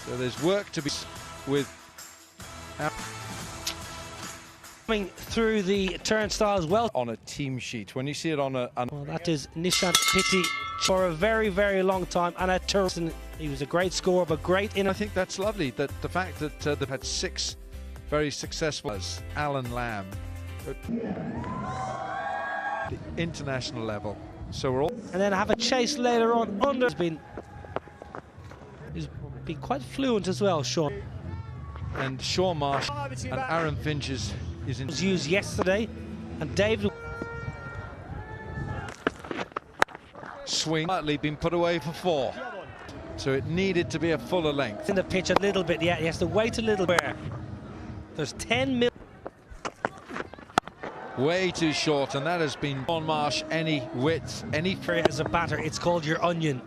So there's work to be with. Coming through the turnstiles well. On a team sheet, when you see it on a... Well, that is Nishant Pitti for a very, very long time, and at Turson, he was a great scorer, but great in. I think that's lovely, that the fact that they've had 6 very successful as Alan Lamb at the international level. So we're all... And then have a chase later on under. He's been quite fluent as well, Sean. And Sean Marsh and Aaron Finch is in... Was used yesterday, and David... Swing, partly been put away for 4. So it needed to be a fuller length. In the pitch a little bit, yeah, he has to wait a little bit. There's 10 mil. Way too short, and that has been Sean Marsh any width, any... As a batter, it's called your onion.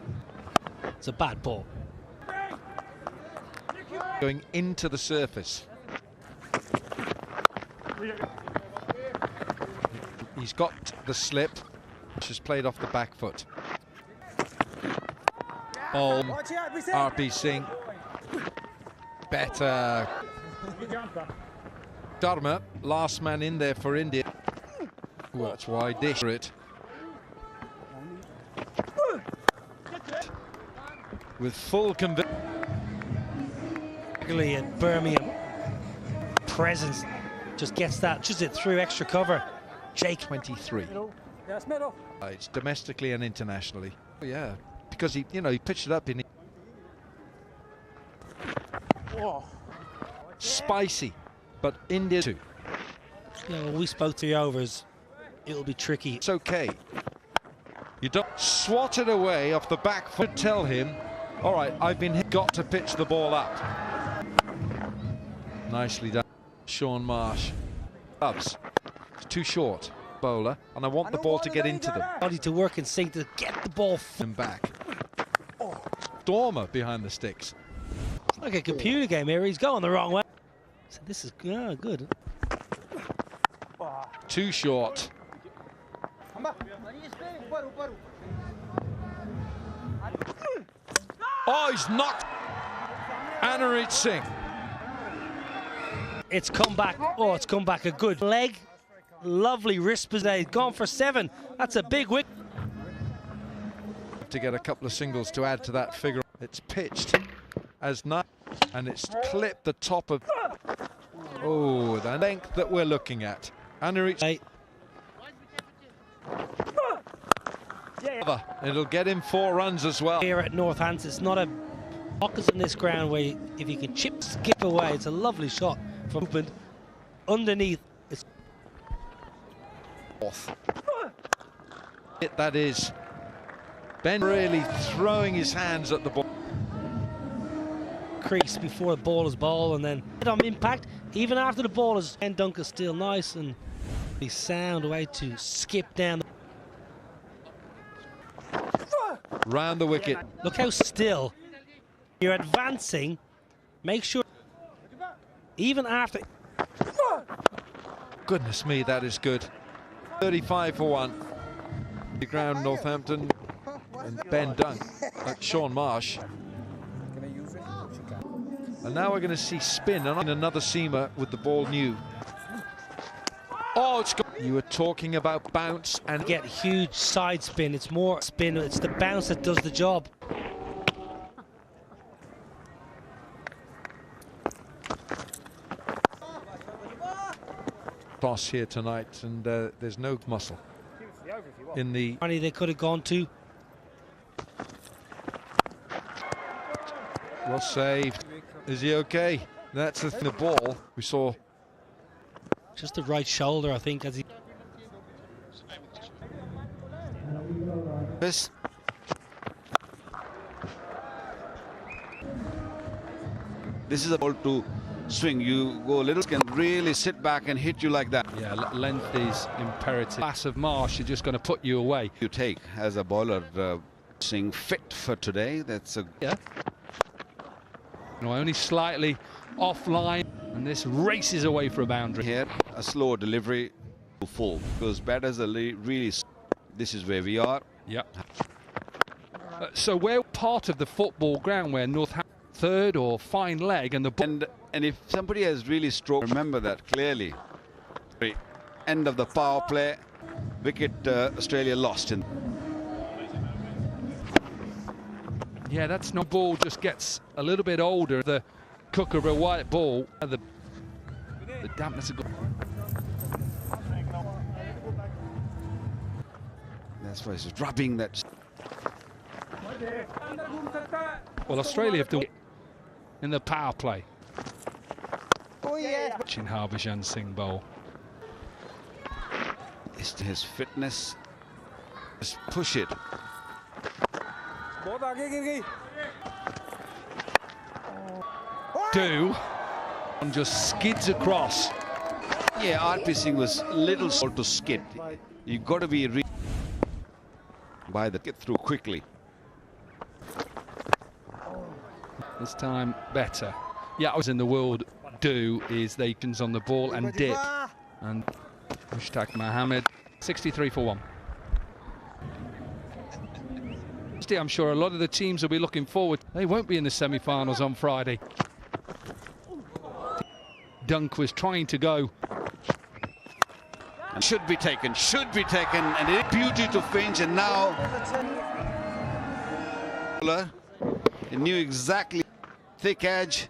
It's a bad ball. Going into the surface. He's got the slip, which has played off the back foot. Ball, RP Singh. Better. Dharma, last man in there for India. Ooh, that's wide dish for it. With full conviction. And Birmingham presence just gets that, just it through extra cover. Jake 23. It's domestically and internationally. Oh, yeah, because he pitched it up in. Spicy, but India too. Yeah, when we spoke to the overs, it'll be tricky. It's okay. You don't swat it away off the back foot. Tell him, all right, I've been hit, got to pitch the ball up. Nicely done, Sean Marsh. Gloves, it's too short, bowler, and I want the ball to get into them. Body to work in sync to get the ball And back. Dormer behind the sticks. It's like a computer game here. He's going the wrong way. So this is good. Too short. Oh, he's knocked. Anarit Singh. It's come back. Oh, it's come back a good leg. Lovely wrist possession. Gone for 7. That's a big wicket. To get a couple of singles to add to that figure. It's pitched as not, and it's clipped the top of. Oh, the length that we're looking at. Anarit. It'll get him 4 runs as well. Here at Northampton, it's not a pockets in this ground where if you can skip away, it's a lovely shot from movement underneath. It's fourth. That is Ben really throwing his hands at the ball. Crease before the ball is ball, and then on impact, even after the ball is. And Dunk is still nice and the sound way to skip down. Round the wicket. Look how still you're advancing. Make sure, even after. Goodness me, that is good. 35 for 1. The ground, Northampton, and Ben Dunk, Sean Marsh. And now we're going to see spin and another seamer with the ball new. Oh, it's good. You were talking about bounce and get huge side spin. It's more spin. It's the bounce that does the job. Toss here tonight, and there's no muscle in the. They could have gone to. Well saved. Is he okay? That's the ball. We saw just the right shoulder, I think, as he. This is a ball to swing. You go a little, can really sit back and hit you like that. Yeah, length is imperative. Class of Marsh are just going to put you away. You take as a bowler, Singh fit for today. That's a only slightly offline, and this races away for a boundary. Here, a slow delivery to full, because batters are really. This is where we are. Yep. So we're part of the football ground where Northampton third or fine leg, and the ball. And if somebody has really stroked, remember that clearly. End of the power play, wicket Australia lost in. Yeah, that's no ball. Just gets a little bit older. The cooker of a white ball. The dampness of. That's why he's rubbing that. Well, Australia have done it in the power play. Watching Harbhajan Singh bowl. It's his fitness. Just push it. And just skids across. Yeah, RP Singh was little slow to skid. You got to be by the get through quickly. This time better. Yeah, I was in the world. Do is they on the ball and dip. And Mushtaq Mohammed, 63 for 1. I'm sure a lot of the teams will be looking forward. They won't be in the semi-finals on Friday. Dunk was trying to go. And should be taken, and it's beauty to Finch, and now he knew exactly. Thick edge,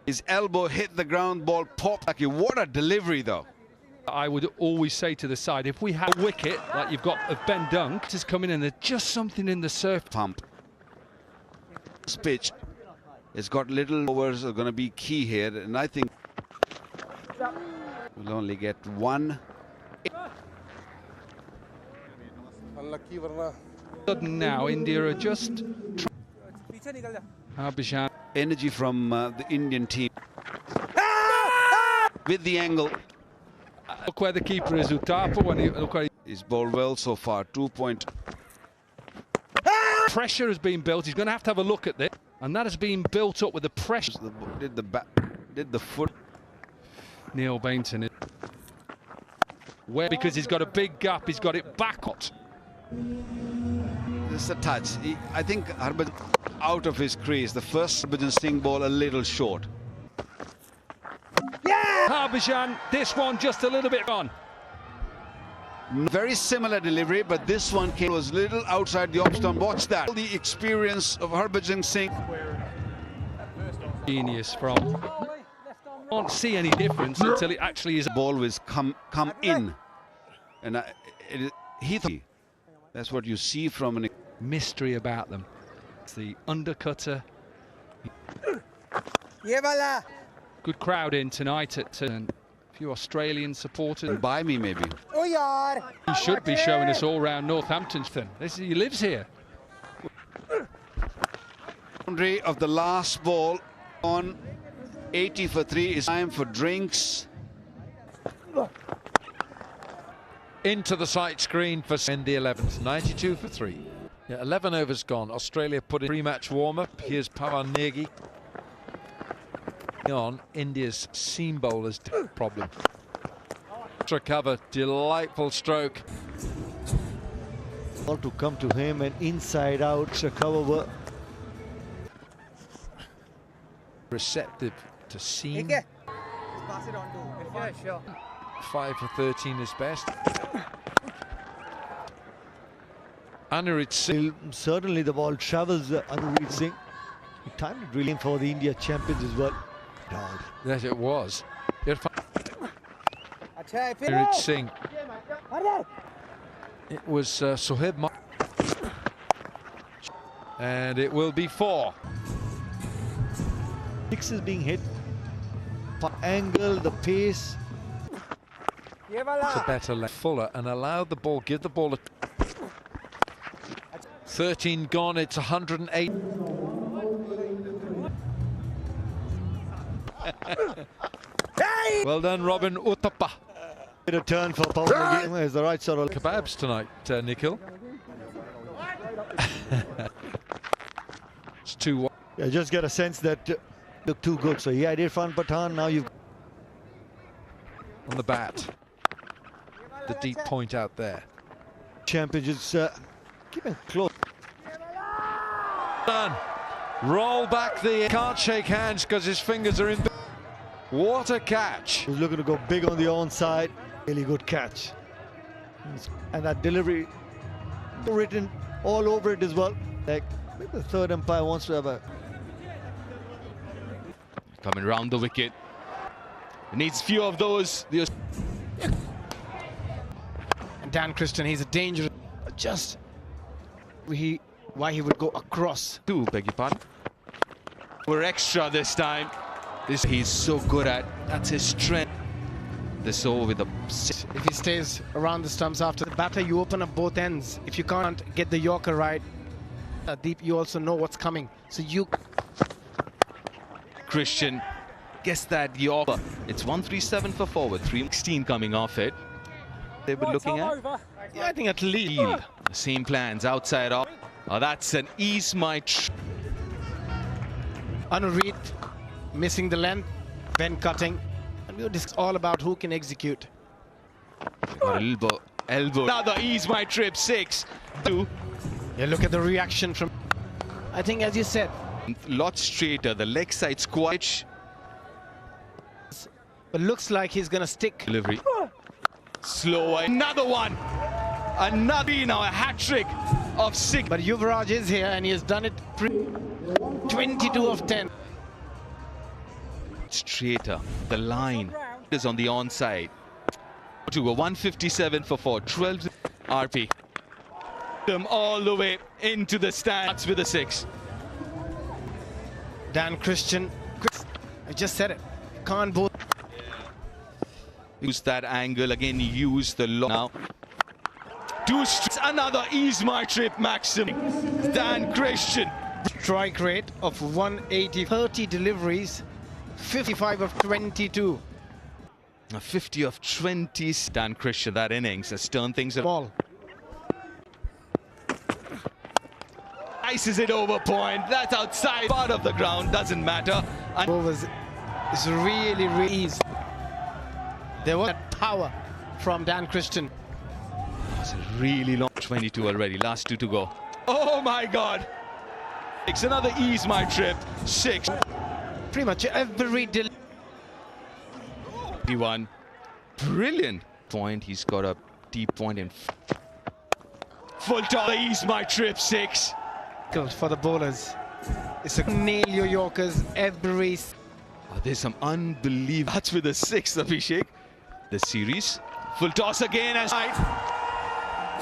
his elbow hit the ground, ball popped. What a delivery though. I would always say to the side, if we have a wicket like you've got of Ben Dunk, just coming in, there's just something in the surf. Pump. This pitch, it's got little overs are going to be key here, and I think we'll only get one. Now India are just Harbhajan. Energy from the Indian team with the angle. Look where the keeper is, Uthappa. When He's bowled well so far. 2 point. Pressure has been built. He's going to have a look at this, and that has been built up with the pressure. Did the foot. Neil Bainton. Where because he's got a big gap, he's got it back out. Just a touch. I think Harbhajan out of his crease. The first Harbhajan Singh ball a little short. Harbhajan, this one just a little bit on. Very similar delivery, but this one was little outside the off stump. Watch that. The experience of Harbhajan Singh. Genius from. Can't see any difference until it actually is. The ball was come in, and that's what you see from an mystery about them. It's the undercutter. Good crowd in tonight at a few Australian supporters. By me maybe. He should be showing us all around Northamptonton. He lives here. Boundary of the last ball on 80 for 3 is time for drinks. Into the sight screen for in the 11th, 92 for 3. Yeah, 11 overs gone. Australia put in pre-match warm-up. Here's Pawan Negi. On India's seam bowlers problem. Cover, delightful stroke. All to come to him and inside out cover. Receptive to seam. Pass it on to. Yeah, sure. 5 for 13 is best. Anurit Singh. Certainly the ball travels Anurit Singh. He timed it really for the India champions as well. Yes, it was. Anurit Singh. It was Sohaib. And it will be 4. 6 is being hit. Angle, the pace. It's a better left Fuller and allow the ball, give the ball a 13 gone, it's 108. Well done, Robin Uthappa. A turn for Pawan is the right sort of Kebabs tonight, Nikhil. It's 2-1. Yeah, just get a sense that look too good. So yeah, Irfan Pathan. Now you've on the bat. The deep point out there. Champions keeping close. Done. Roll back the... Can't shake hands because his fingers are in... What a catch. He's looking to go big on the onside. Really good catch. And that delivery written all over it as well. Like, maybe the third umpire wants to have a... Coming round the wicket. It needs few of those. And Dan Christian, he's a danger. Just why he would go across. Beg your pardon. We're extra this time. This he's so good at. That's his strength. This over with the... If he stays around the stumps after the batter, you open up both ends. If you can't get the Yorker right, deep, you also know what's coming. So you... Christian gets that Yorker. It's 137 for 4 with 316 coming off it. They were looking at. Yeah, I think at least. The same plans outside off. Oh, that's an ease my... Anureed missing the length, Ben cutting. And it's all about who can execute. Got elbow. Another ease my trip. 6. 2. Yeah, look at the reaction from... I think, as you said, Lot straighter. The leg side squash. but looks like he's going to stick. Delivery. Slower. Another one. Another now. A hat-trick of 6. But Yuvraj is here and he has done it 22 of 10. Straighter. The line is on the onside. To a 157 for 4. 12 RP. Them all the way into the stands with a 6. Dan Christian, I just said it. Can't both. Use that angle again. Use the low now. 2 another ease my trip maximum. Dan Christian. Strike rate of 180, 30 deliveries, 55 of 22. 50 of 20. Dan Christian, that innings has turned things Ball. Ices it over point. That's outside part of the ground. Doesn't matter. And Overs is really, really easy. There was power from Dan Christian. it's a really long 22 already. Last 2 to go. Oh my God. It's another ease my trip. 6. Pretty much every delivery. 51. Brilliant point. He's got a deep point in full toss. Ease my trip. 6. For the bowlers. It's a nail your Yorkers every... Oh, there's some unbelievable... That's with a 6, Abhishek. The series. Full toss again. And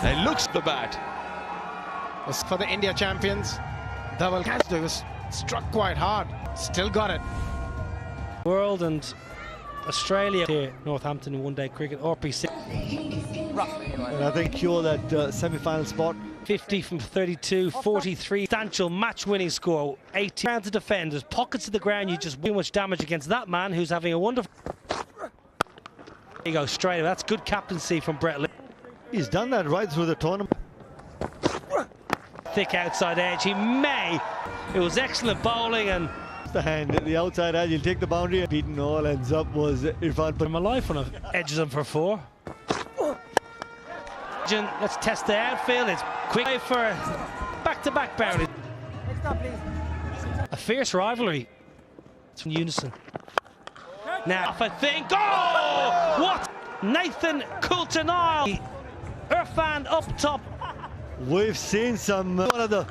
it looks the bat. Was for the India champions. Dhaval catch was struck quite hard. Still got it. World and Australia here, Northampton in one-day cricket, RP6. And I think cure that semi-final spot. 50 from 32, 43. Substantial match-winning score. 18 rounds to defend. There's pockets of the ground. You just too much damage against that man who's having a wonderful... There you go, straight away. That's good captaincy from Brett Lee. He's done that right through the tournament. Thick outside edge. He may. It was excellent bowling and... The hand, the outside edge, he'll take the boundary. Beaten all ends up was Irfan. Put my life on him. Edges him for 4. Let's test the outfield. It's quick for back-to-back boundary. A fierce rivalry. It's in unison. Now, I think. Oh! What? Nathan Coulter-Nile. Irfan up top. We've seen some one of the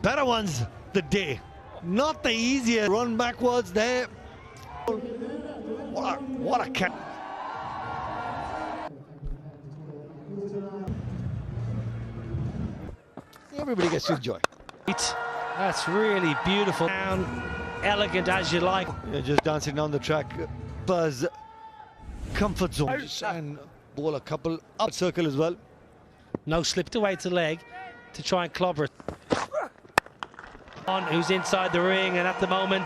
better ones today. Not the easier run backwards there. What a catch. Everybody gets to enjoy. That's really beautiful. Down, elegant as you like. Yeah, just dancing down the track. Buzz, comfort zone. And bowl a couple up circle as well. No, slipped away to leg to try and clobber it. On who's inside the ring, and at the moment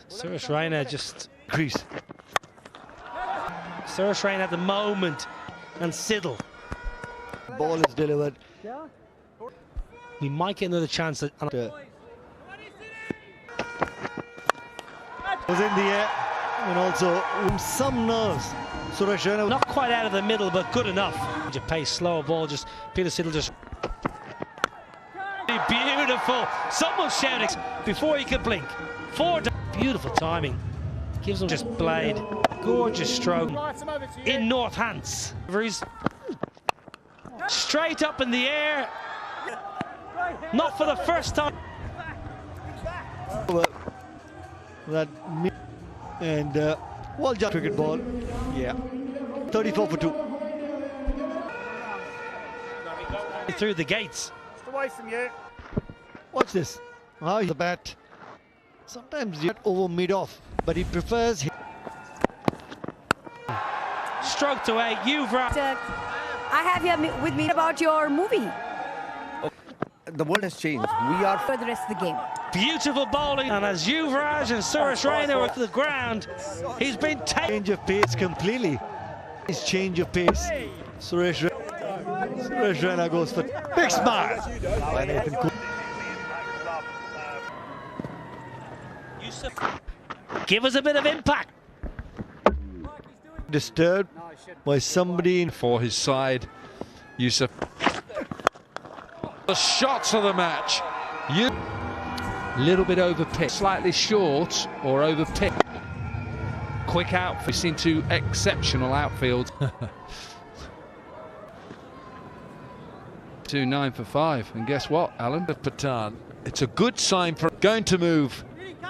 Suresh Raina just crease. Suresh Raina at the moment, and Siddle. Ball is delivered. We might get another chance at Was in the air, and also some nerves. Suresh Raina not quite out of the middle, but good enough. Pace, slower ball, just Peter Siddle just beautiful Beautiful. Someone shouting before he could blink. Beautiful timing. Gives him just blade. Gorgeous stroke. In North Hants. Straight up in the air. Not for the first time. And well done, cricket ball. Yeah. 34 for 2. Through the gates. Away from you. Watch this. How the bat. Sometimes you get over mid-off, but he prefers. Stroked away. Yuvraj. I have here with me about your movie. The world has changed. We are For the rest of the game. Beautiful bowling. And as Yuvraj and Suresh Raina are to the ground, he's been taken. Change of pace completely. His change of pace. Suresh Raina goes for big smile. By Nathan Cook. Give us a bit of impact. Disturbed by somebody in For his side, Yusuf. The shots of the match. Little bit over pitch, slightly short or over pitch. Quick out. We've seen two exceptional outfields. 2-9 for 5, and guess what, Alan? Pathan. It's a good sign for going to move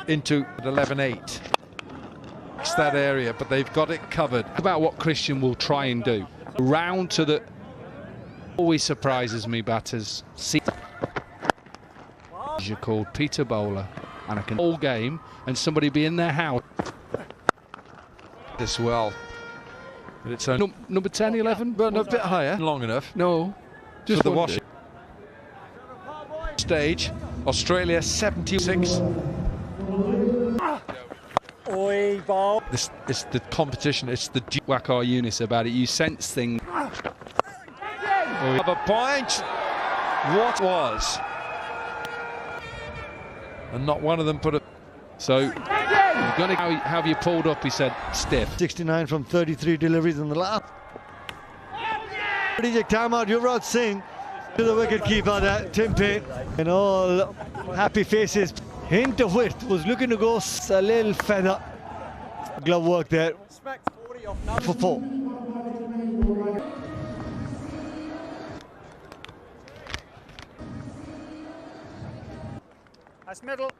into 11-8. It's that area, but they've got it covered. About what Christian will try and do. Round to the. Always surprises me, batters. See. You're called Peter Bowler, and I can all game and somebody be in their house. As well. But it's only Number 10, 11? but a bit higher, long enough. No. Just the wondered. wash stage. Australia 76. This is the competition. It's the Whack our Eunice about it. You sense things. of a point. What was? And not one of them put a. So, you're gonna how have you pulled up? He said stiff. 69 from 33 deliveries in the last. Strategic timeout. Yuvraj Singh to the wicket keeper there, Tim Payne. And all happy faces. Hint of width was looking to go a little feather. Glove work there for 4. That's middle.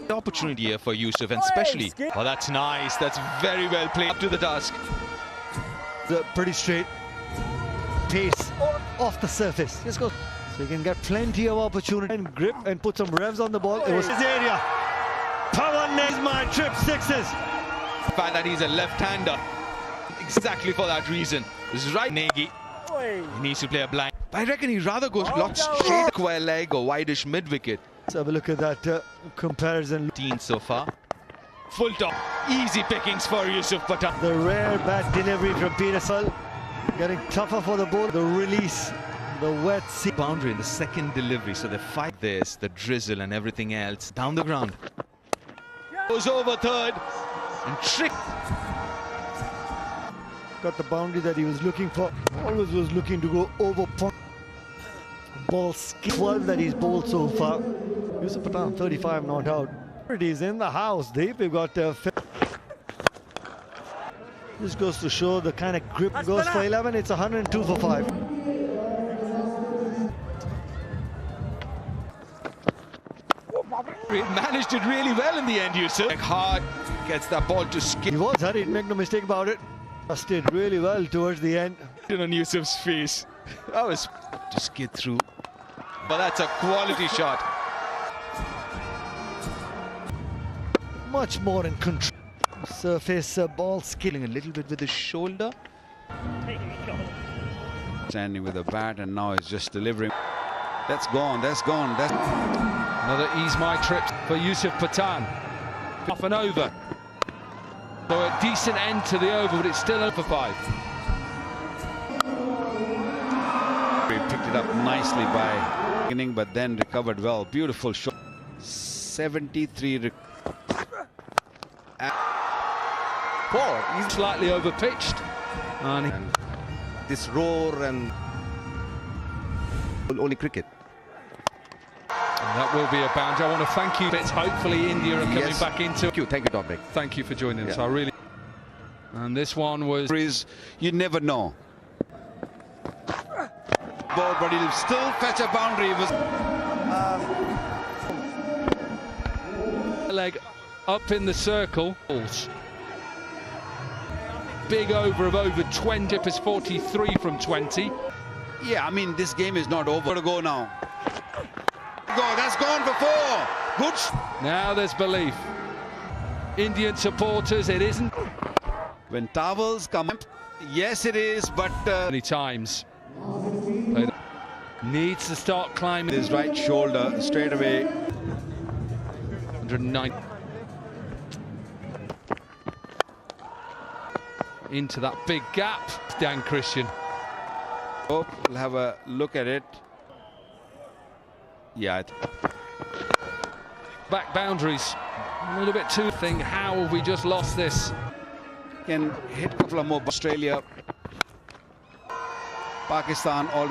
The opportunity here for Yusuf, and especially. Oh, that's nice. That's very well played. Up to the task. Pretty straight pace off the surface. Just go. So you can get plenty of opportunity and grip and put some revs on the ball. It was his area. Power nails my trip sixes. The fact that he's a left-hander, exactly for that reason. This is right, Nagy. He needs to play a blind. I reckon he'd rather go lots straight square leg or wideish mid-wicket. Let's have a look at that comparison. 15 so far. Full top. Easy pickings for Yusuf Pathan. The rare bad delivery from Petersall. Getting tougher for the ball. The release. The wet sea. Boundary in the second delivery, so they fight this, the drizzle and everything else. Down the ground. Goes over third and trick. Got the boundary that he was looking for. Always was looking to go over point. Ball skill 12 that he's bowled so far. Yusuf Pathan 35 not out. It is in the house. Deep. We've got this goes to show the kind of grip goes for 11. It's 102 for 5. Managed it really well in the end, Yusuf. Hard gets that ball to skip. He was hurried, make no mistake about it. Did really well towards the end. On Yusuf's face. That was to skid through. But that's a quality shot. Much more in control. Surface ball skilling A little bit with his shoulder. Standing with a bat, and now he's just delivering. That's gone. That's gone. That's Another ease my trip for Yusuf Pathan. Off and over. So a decent end to the over, but it's still over 5. He picked it up nicely by beginning, but then recovered well. Beautiful shot. 73. 4. He's slightly over pitched. And This roar and Only cricket. And that will be a boundary. I want to thank you. It's hopefully India are coming back into. Thank you, Dominic. Thank you for joining us. I really. And this one was. You never know. Ball, but he'll still fetch a boundary. Leg up in the circle. Big over of over 20. Tip is 43 from 20. Yeah, I mean, this game is not over. To go now. Go, that's gone before. Good. Now there's belief. Indian supporters, it isn't. When towels come up, yes, it is, but many times. Needs to start climbing. His right shoulder straight away. 109. Into that big gap. Dan Christian. Oh, we'll have a look at it. Yeah. Back boundaries. A little bit too thing. How have we just lost this? Can hit a couple of more. Australia, Pakistan already.